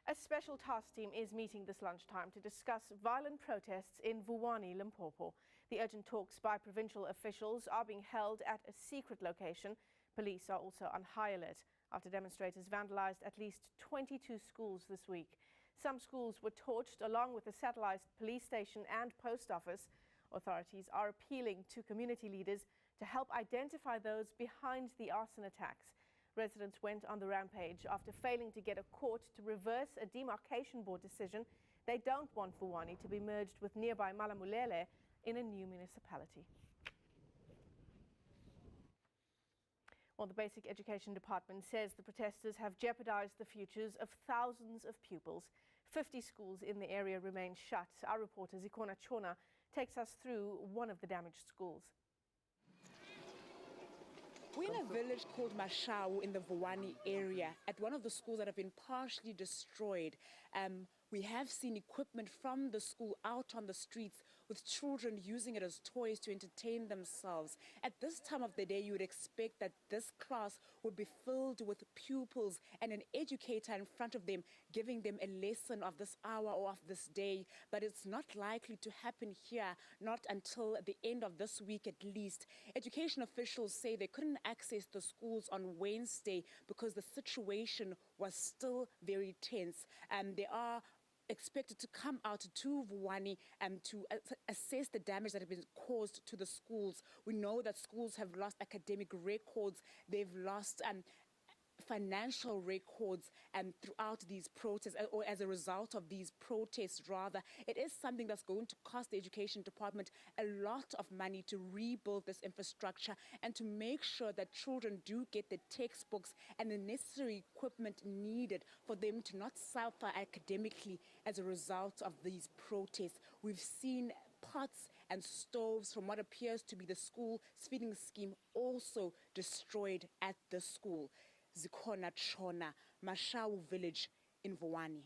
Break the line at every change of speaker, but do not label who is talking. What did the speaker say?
A special task team is meeting this lunchtime to discuss violent protests in Vuwani, Limpopo. The urgent talks by provincial officials are being held at a secret location. Police are also on high alert after demonstrators vandalized at least 22 schools this week. Some schools were torched along with a satellite police station and post office. Authorities are appealing to community leaders to help identify those behind the arson attacks. Residents went on the rampage after failing to get a court to reverse a demarcation board decision. They don't want Vuwani to be merged with nearby Malamulele in a new municipality. Well, the Basic Education Department says the protesters have jeopardized the futures of thousands of pupils. 50 schools in the area remain shut. Our reporter Zikhona Chona takes us through one of the damaged schools.
We're in a village called Mashau in the Vuwani area, at one of the schools that have been partially destroyed. We have seen equipment from the school out on the streets with children using it as toys to entertain themselves. At this time of the day, you would expect that this class would be filled with pupils and an educator in front of them, giving them a lesson of this hour or of this day. But it's not likely to happen here, not until the end of this week at least. Education officials say they couldn't access the schools on Wednesday because the situation was still very tense. They are expected to come out to Vuwani to assess the damage that has been caused to the schools. We know that schools have lost academic records, they've lost financial records throughout these protests, or as a result of these protests rather. It is something that's going to cost the Education Department a lot of money to rebuild this infrastructure and to make sure that children do get the textbooks and the necessary equipment needed for them to not suffer academically as a result of these protests. We've seen pots and stoves from what appears to be the school feeding scheme also destroyed at the school. Zikhona Chona, Mashau village in Vuwani.